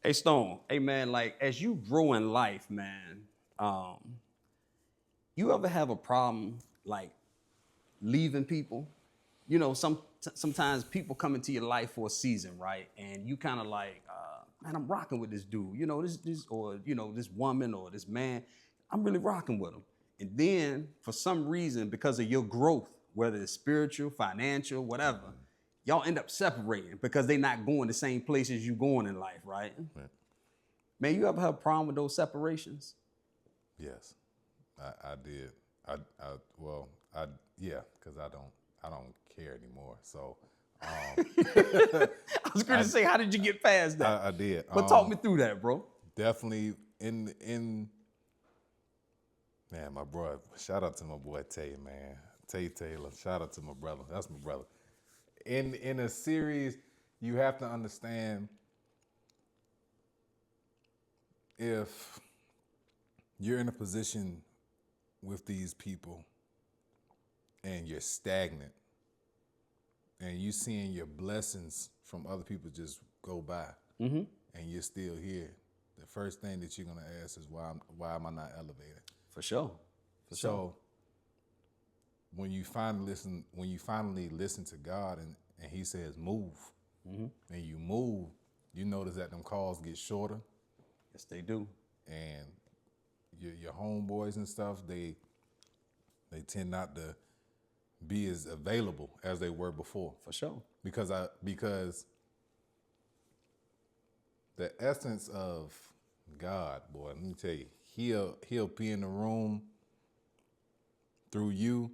Hey Stone, hey man, like as you grow in life, man, you ever have a problem like leaving people? You know, sometimes people come into your life for a season, right? And you kind of like, man, I'm rocking with this dude. You know, this or you know this woman or this man, I'm really rocking with him. And then for some reason, because of your growth, whether it's spiritual, financial, whatever, y'all end up separating because they're not going the same places you going in life, right? Right. Man, you ever have a problem with those separations? Yes, I did. Well, yeah, because I don't care anymore. So, I was going to say, how did you get past that? I did. But talk me through that, bro. Definitely in man, my bro. Shout out to my boy Tay, man. Tay Taylor. Shout out to my brother. That's my brother. In a series, you have to understand if you're in a position with these people and you're stagnant and you seeing your blessings from other people just go by and you're still here, the first thing that you're gonna ask is why am I not elevated? For sure. So when you finally listen to God and He says move, and you move, you notice that them calls get shorter, Yes, they do. and your homeboys and stuff, they tend not to be as available as they were before. For sure. Because the essence of God, boy, let me tell you, he'll be in the room through you,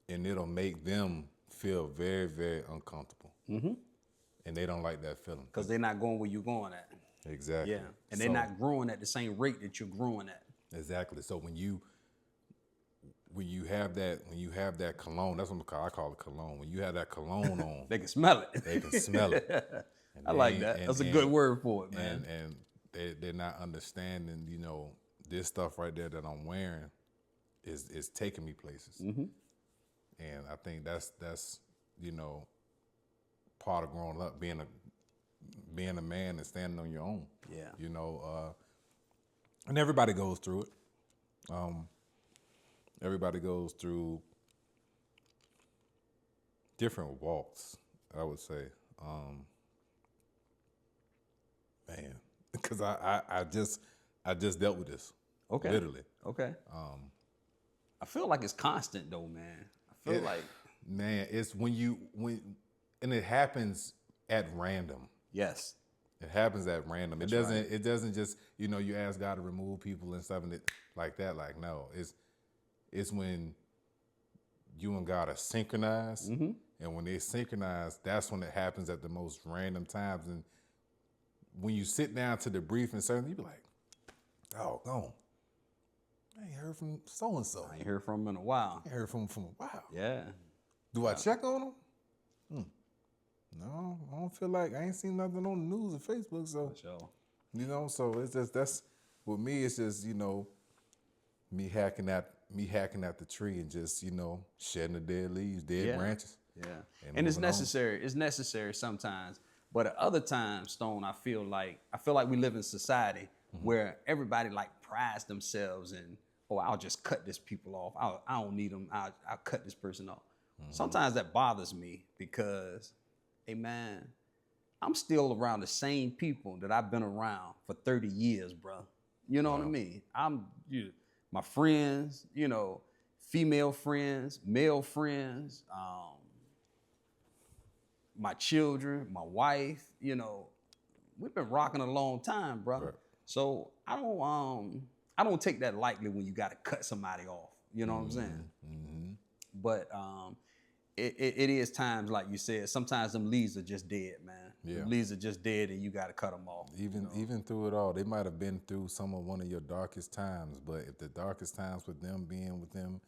and it'll make them feel very, very uncomfortable. And they don't like that feeling. Because they're not going where you're going at. Exactly. Yeah. And they're not growing at the same rate that you're growing at. Exactly. So when you have that cologne, that's what I call it cologne. When you have that cologne on, They can smell it. they can smell it. And I like that. That's a good word for it, man. And they're not understanding, you know, this stuff right there that I'm wearing is taking me places. And I think that's you know, part of growing up, being a man and standing on your own. Yeah. You know, and everybody goes through it. Everybody goes through different walks, I would say. Man, because I just dealt with this. Okay. Literally. Okay. I feel like it's constant though, man. I feel like, man, it's and it happens at random. yes. It happens at random. That's It doesn't just, you know, you ask God to remove people and stuff and like that. Like, no, it's when you and God are synchronized, and when they synchronize, that's when it happens at the most random times. And when you sit down to debrief and certain, you be like, doggone, I ain't heard from so and so. I ain't heard from him in a while. I ain't heard from him from a while. Yeah. Do I check on him? No, I don't feel like I ain't seen nothing on the news or Facebook. So, For sure. you know, so it's just with me. It's just, you know, me hacking at the tree and just, you know, shedding the dead leaves, dead branches. Yeah. And it's necessary. It's necessary sometimes. But at other times, Stone, I feel like we live in society where everybody like prides themselves in, oh, I'll just cut this people off. I don't need them. I'll cut this person off. Sometimes that bothers me because, hey man, I'm still around the same people that I've been around for 30 years, bro. You know what I mean? My friends, you know, female friends, male friends, my children, my wife, you know, we've been rocking a long time, bro. Right. So I don't take that lightly when you got to cut somebody off. You know what I'm saying? But it is times like you said. Sometimes them leaves are just dead, man. Yeah. Them leaves are just dead, and you got to cut them off. Even through it all, they might have been through one of your darkest times. But if the darkest times with them being with them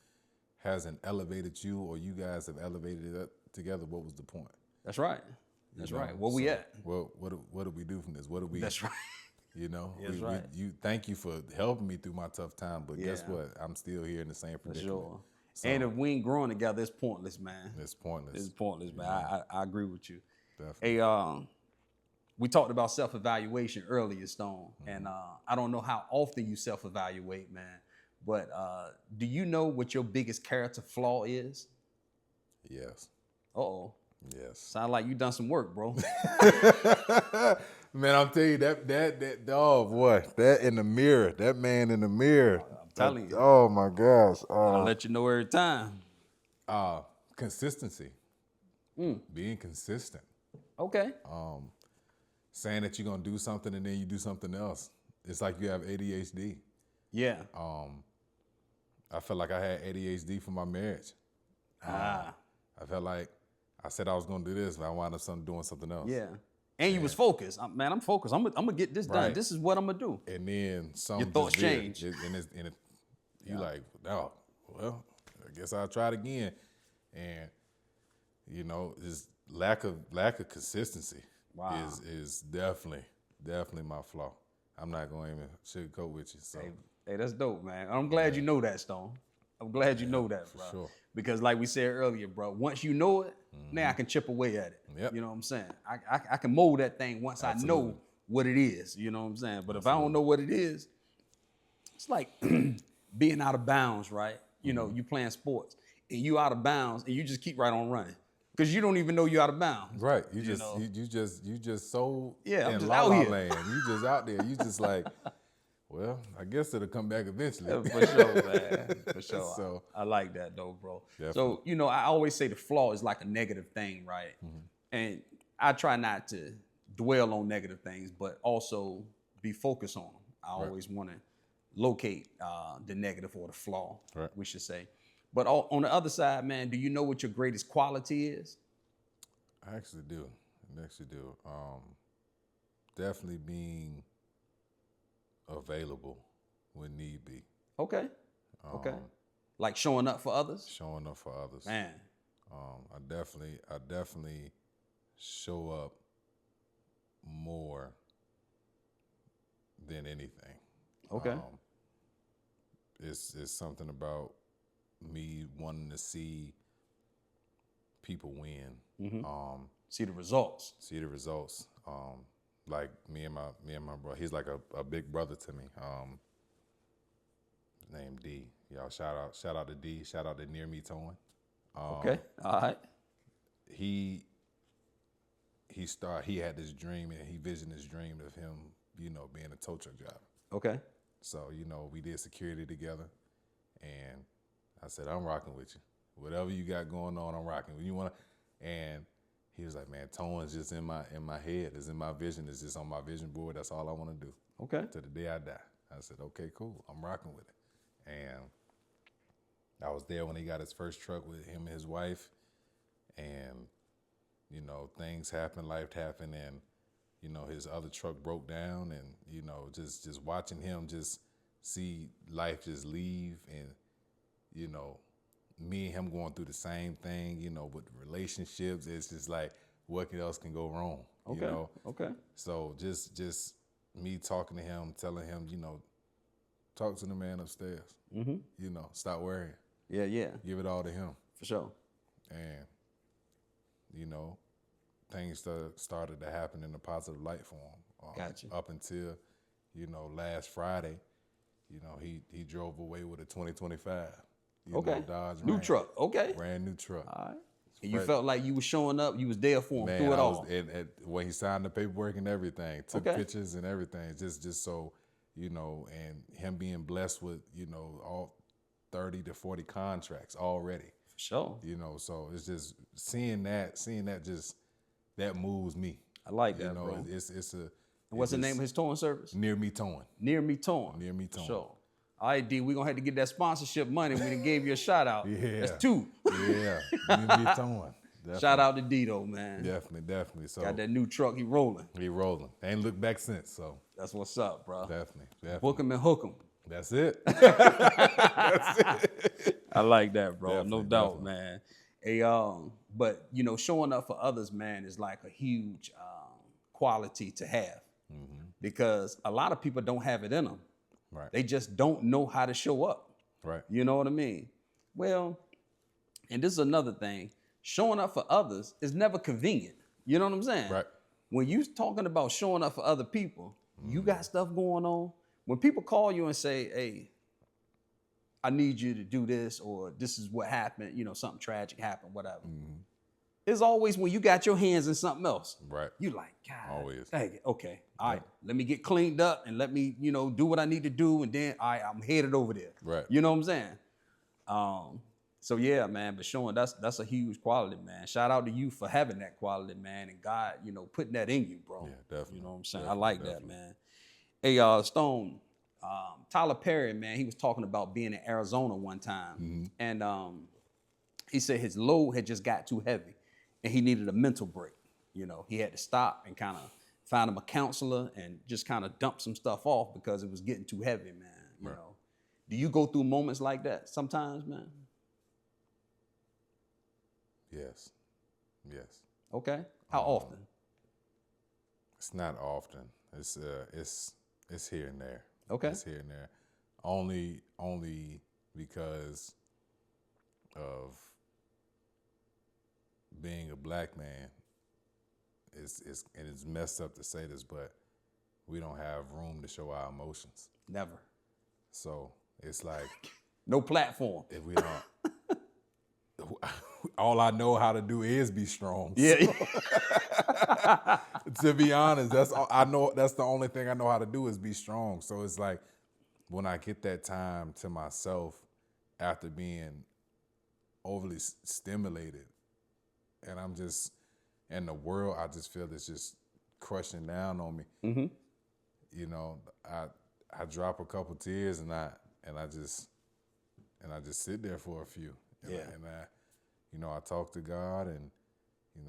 hasn't elevated you, or you guys have elevated it up together, what was the point? That's right. That's right. Where we at? Well, what do we do from this? What do we? That's right. You know, That's right. You thank you for helping me through my tough time, but guess Yeah. what? I'm still here in the same For predicament. sure. So, And if we ain't growing together, it's pointless, man. it's pointless. It's pointless, man. I agree with you. Definitely. Hey, we talked about self-evaluation earlier, Stone, and I don't know how often you self-evaluate, man, but do you know what your biggest character flaw is? Yes. Uh-oh. Yes. Sound like you done some work, bro. Man, I'm telling you that oh boy, that in the mirror, that man in the mirror. I'm telling you. Oh my gosh. I'll let you know every time. Consistency. Being consistent. Okay. Saying that you're gonna do something and then you do something else. It's like you have ADHD. Yeah. I felt like I had ADHD for my marriage. I felt like I said I was gonna do this, but I wound up doing something else. Yeah. And you was focused. Man, I'm focused. I'm gonna get this done. Right. This is what I'm gonna do. And then some Your thoughts change. You like, oh, well, I guess I'll try it again. And just lack of consistency is definitely my flaw. I'm not going to even sugarcoat with you. So Hey, that's dope, man. I'm glad you know that, Stone. I'm glad you know that, bro. sure. Because like we said earlier, bro, once you know it, now I can chip away at it. Yep. You know what I'm saying? I can mold that thing once I know what it is. You know what I'm saying? But if I don't know what it is, it's like being out of bounds, right? You playing sports and you out of bounds and you just keep right on running because you don't even know you're out of bounds. Right. You just so Yeah, I'm in just la out la here. land. You just out there. You just like, well, I guess it'll come back eventually. Yeah, for sure, man. For sure. So- I like that though, bro. Definitely. So, I always say the flaw is like a negative thing, right? And I try not to dwell on negative things, but also be focused on them. I always want to locate the negative or the flaw, Right. we should say. But on the other side, man, do you know what your greatest quality is? I actually do. Definitely being available when need be. Okay. Okay. Like showing up for others? Showing up for others. Man. I definitely show up more than anything. Okay. It's something about me wanting to see people win. See the results. See the results. Like me and my brother, he's like a big brother to me. His name D. Y'all shout out to D. Shout out to Near Me Towing. Okay. All right. He had this dream and he visioned this dream of him, being a tow truck driver. Okay. So, we did security together and I said, I'm rocking with you. Whatever you got going on, I'm rocking. When you wanna, and he was like, man, towing's just in my head. It's in my vision. It's just on my vision board. That's all I want to do. Okay. To the day I die. I said, okay, cool. I'm rocking with it. And I was there when he got his first truck with him and his wife. And, things happened, life happened, and, his other truck broke down. And, just watching him just see life just leave and, me and him going through the same thing, with relationships. It's just like, what else can go wrong? Okay. Okay. So just me talking to him, telling him, talk to the man upstairs. Stop worrying. Yeah. Yeah. Give it all to him. For sure. And, things started to happen in a positive light for him. Gotcha. Up until, last Friday, he drove away with a 2025. Dodge New Ram. truck. Okay. Brand new truck. All right. And you felt like you was showing up. You was there for him Man, through it all. When he signed the paperwork and everything, took Okay. pictures and everything, just so, and him being blessed with, all 30 to 40 contracts already. For sure. So it's just seeing that that moves me. I like that, bro. And what's the name of his towing service? Near Me Towing. Near Me Towing. Near Me For Towing. sure. All right, D, we're going to have to get that sponsorship money. We done gave you a shout out. Yeah. That's two. Yeah, Near Me Towing. Definitely. Shout out to D, though, man. Definitely. So Got that new truck. He rolling. he rolling. Ain't looked back since. So That's what's up, bro. definitely. Book him and hook him. That's it. I like that, bro. Definitely, No doubt, definitely. man. Hey, but showing up for others, man, is like a huge quality to have because a lot of people don't have it in them. Right. They just don't know how to show up. Right. You know what I mean? Well, and this is another thing. Showing up for others is never convenient. You know what I'm saying? Right. when you talking about showing up for other people, you got stuff going on. When people call you and say, hey, I need you to do this, or this is what happened, you know, something tragic happened, whatever. It's always when you got your hands in something else. Right. You like, God, Always. dang it. Okay, all right, let me get cleaned up and let me, you know, do what I need to do, and then I'm headed over there. Right. You know what I'm saying? So yeah, man, but showing that's a huge quality, man. Shout out to you for having that quality, man, and God, you know, putting that in you, bro. Yeah, definitely. You know what I'm saying? Definitely, I like that, man. Hey, Stone, Tyler Perry, man, he was talking about being in Arizona one time, and he said his load had just got too heavy, and he needed a mental break. You know, he had to stop and kind of find him a counselor and just kind of dump some stuff off because it was getting too heavy, man. You know, do you go through moments like that sometimes, man? Yes. Yes. Okay. How often? It's not often. It's here and there. Okay. It's here and there. Only because of being a black man. It's messed up to say this, but we don't have room to show our emotions. Never. So it's like no platform. If we don't, all I know how to do is be strong. Yeah. So, to be honest, that's all I know. That's the only thing I know how to do is be strong. So it's like when I get that time to myself after being overly stimulated, and I'm just in the world, I just feel it's just crushing down on me. You know, I drop a couple tears and I just sit there for a few. And I talk to God, and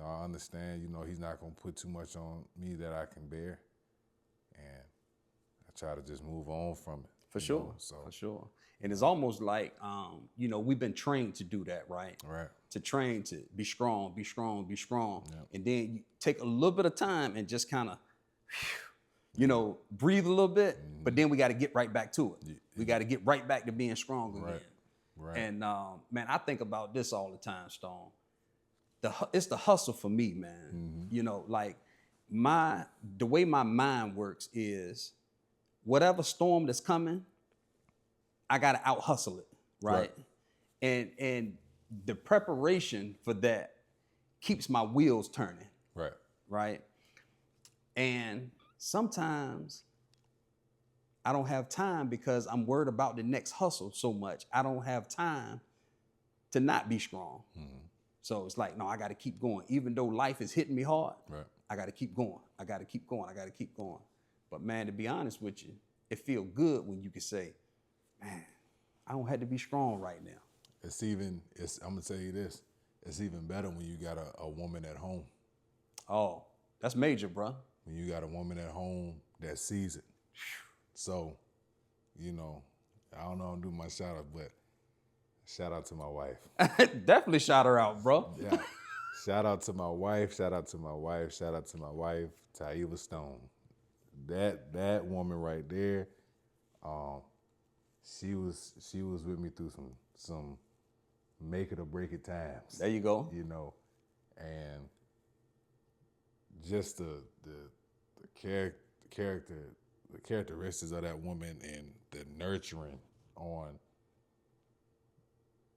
I understand, He's not gonna put too much on me that I can bear, and I try to just move on from it. For sure. And it's almost like we've been trained to do that, right? Right. To train to be strong, be strong, be strong, and then you take a little bit of time and just kind of, breathe a little bit, but then we got to get right back to it. We got to get right back to being strong again. Right. And man, I think about this all the time, Stone. It's the hustle for me, man. Like the way my mind works is whatever storm that's coming, I gotta out hustle it, right? And the preparation for that keeps my wheels turning. Right. And sometimes I don't have time because I'm worried about the next hustle so much. I don't have time to not be strong. So it's like, no, I got to keep going. Even though life is hitting me hard, I got to keep going. I got to keep going. I got to keep going. But man, to be honest with you, it feels good when you can say, man, I don't have to be strong right now. I'm going to tell you this, it's even better when you got a woman at home. Oh, that's major, bro. When you got a woman at home that sees it. So, I don't know, I'm doing my shout out, but shout out to my wife. Definitely shout her out, bro. Yeah. Shout out to my wife, Taeva Stone. That woman right there, she was with me through some make it or break it times. There you go. And just the characteristics of that woman and the nurturing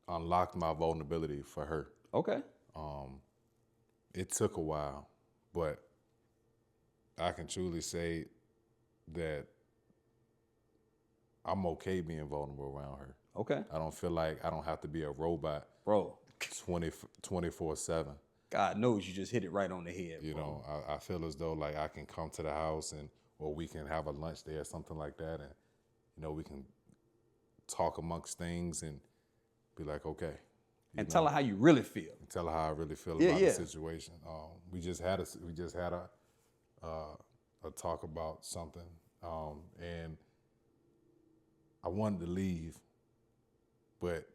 unlocked my vulnerability for her. Okay. It took a while, but I can truly say that I'm okay being vulnerable around her. Okay. I don't feel like I don't have to be a robot, bro, 24/7. God knows you just hit it right on the head. I feel as though like I can come to the house or we can have a lunch there or something like that, and we can talk amongst things and be like, okay. And tell her how you really feel. Tell her how I really feel about the situation. We just had a talk about something, and I wanted to leave, but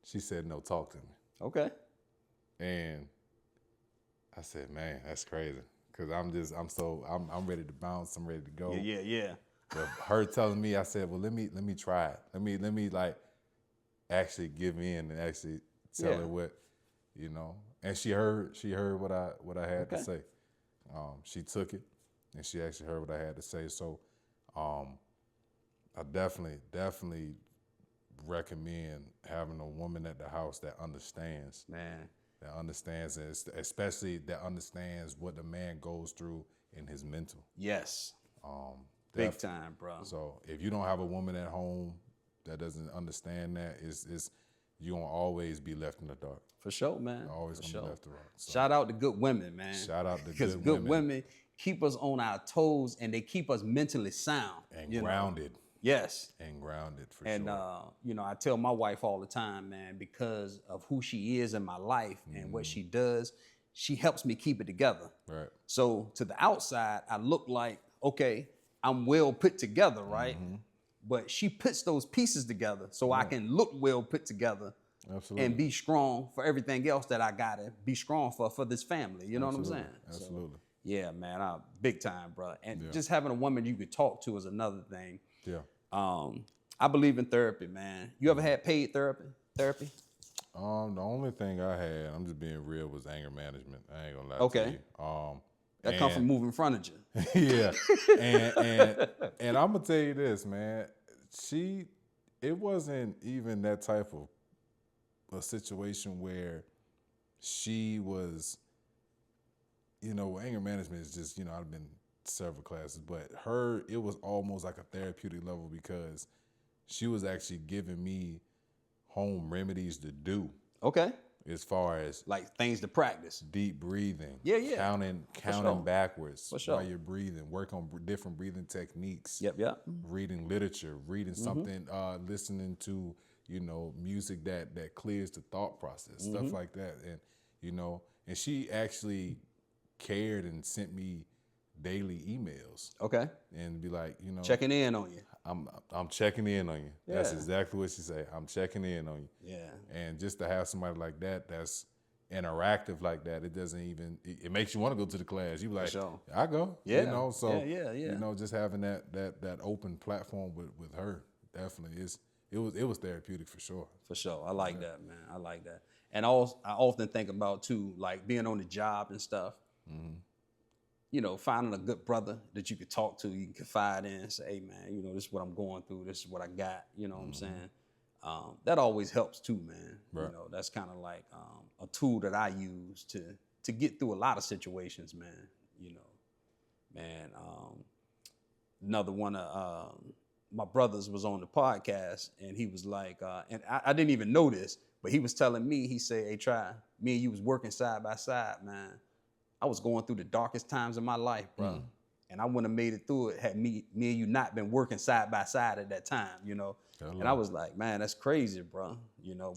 she said no, talk to me. Okay. And I said, man, that's crazy, because I'm ready to bounce. I'm ready to go. Yeah. But her telling me, I said, well, let me try it. Let me like actually give in and actually tell her what, and she heard what I had to say. She took it, and she actually heard what I had to say. So I definitely recommend having a woman at the house that understands. Man. That understands, and especially that understands what the man goes through in his mental. Yes. Big time, bro. So if you don't have a woman at home that doesn't understand that, it's you're gonna always be left in the dark. For sure, man. Always For gonna be left in the dark. So, shout out to good women, man. shout out to Because good good women keep us on our toes and they keep us mentally sound and grounded. Yes. And grounded for and, sure. And I tell my wife all the time, man, because of who she is in my life and what she does, she helps me keep it together. Right. So to the outside, I look like, okay, I'm well put together, right? But she puts those pieces together so I can look well put together. Absolutely. And be strong for everything else that I gotta be strong for this family. You know what I'm saying? Absolutely. So, yeah, man, big time, bro. And just having a woman you could talk to is another thing. Yeah. I believe in therapy, man. You ever had paid therapy? The only thing I had, I'm just being real, was anger management. I ain't gonna lie to you. That come from moving furniture. Yeah. and I'm gonna tell you this, man. It wasn't even that type of a situation where she was, anger management is just, I've been several classes, but it was almost like a therapeutic level because she was actually giving me home remedies to do. Okay. As far as like things to practice. Deep breathing. Yeah. Counting sure. backwards sure. while you're breathing. Work on different breathing techniques. Yep. Reading literature, reading something, listening to, music that clears the thought process, stuff like that. And, and she actually cared and sent me daily emails. Okay. And be like, checking in on you. I'm checking in on you. Yeah. That's exactly what she said. I'm checking in on you. Yeah. And just to have somebody like that that's interactive like that, it doesn't even, it makes you want to go to the class. You be like, sure. I go. Yeah. So yeah. Just having that open platform with her definitely it was therapeutic for sure. For sure. I like that, man. I like that. And I often think about too, like being on the job and stuff. Finding a good brother that you could talk to, you can confide in and say, hey man, this is what I'm going through, this is what I got, what I'm saying? That always helps too, man. Right. That's kind of like a tool that I use to get through a lot of situations, man. Another one of my brothers was on the podcast and he was like, and I didn't even know this, but he was telling me, he said, hey, Try, me and you was working side by side, man. I was going through the darkest times of my life, bro. And I wouldn't have made it through it had me and you not been working side by side at that time, And I was like, man, that's crazy, bro.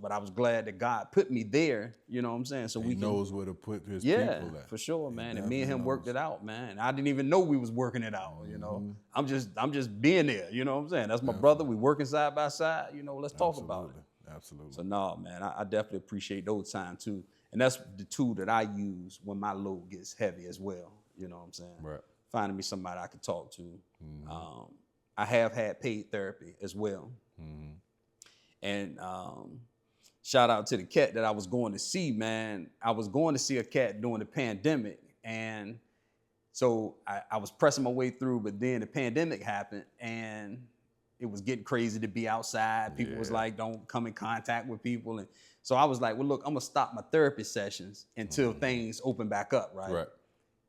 But I was glad that God put me there, you know what I'm saying? So he knows where to put his people at. For sure, man. And me and him worked it out, man. I didn't even know we was working it out, I'm just being there, you know what I'm saying? That's my brother. We working side by side, let's talk about it. Absolutely. So no, man, I definitely appreciate those times too. And that's the tool that I use when my load gets heavy as well. You know what I'm saying? Right. Finding me somebody I could talk to. I have had paid therapy as well. And shout out to the cat that I was going to see, man. I was going to see a cat during the pandemic. And so I was pressing my way through, but then the pandemic happened and it was getting crazy to be outside. People was like, don't come in contact with people. And so I was like, well, look, I'm gonna stop my therapy sessions until things open back up, right? Right.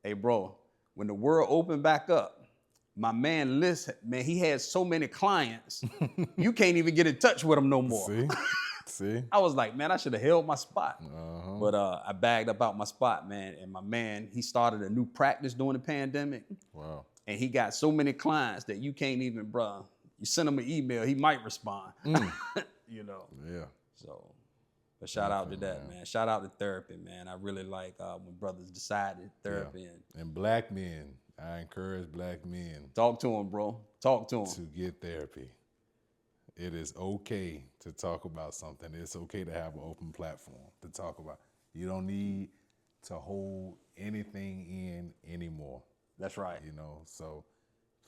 Hey, bro, when the world opened back up, my man Liz, man, he had so many clients, you can't even get in touch with him no more. See? I was like, man, I should have held my spot. But I bagged up out my spot, man. And my man, he started a new practice during the pandemic. Wow. And he got so many clients that you can't even, bro. You send him an email, he might respond. Yeah. So, but shout out to that, man. Shout out to therapy, man. I really like when brothers decided therapy. And black men, I encourage black men. Talk to them, bro. Talk to them. To get therapy. It is okay to talk about something. It's okay to have an open platform to talk about. You don't need to hold anything in anymore. That's right. So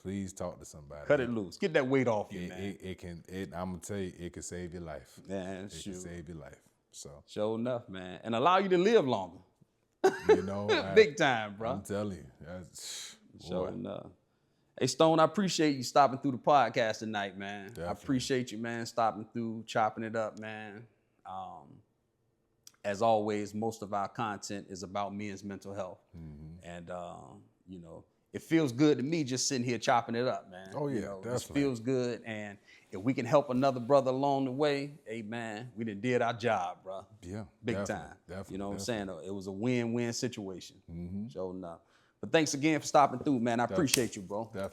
please talk to somebody. Cut it loose. Get that weight off you, man. I'm gonna tell you, it can save your life. Man, it can save your life. So sure enough, man. And allow you to live longer. You know, Big time, bro. I'm telling you. That's, Sure enough. Hey, Stone, I appreciate you stopping through the podcast tonight, man. Definitely. I appreciate you, man, stopping through, chopping it up, man. As always, most of our content is about men's mental health. And, you know, it feels good to me just sitting here chopping it up, man. Oh, yeah, you know, definitely. This feels good. And if we can help another brother along the way, hey, man, we done did our job, bro. Yeah. Big definitely, time. Definitely. You know what I'm saying? It was a win-win situation. Mm-hmm. Sure enough. But thanks again for stopping through, man. I appreciate you, bro. Definitely.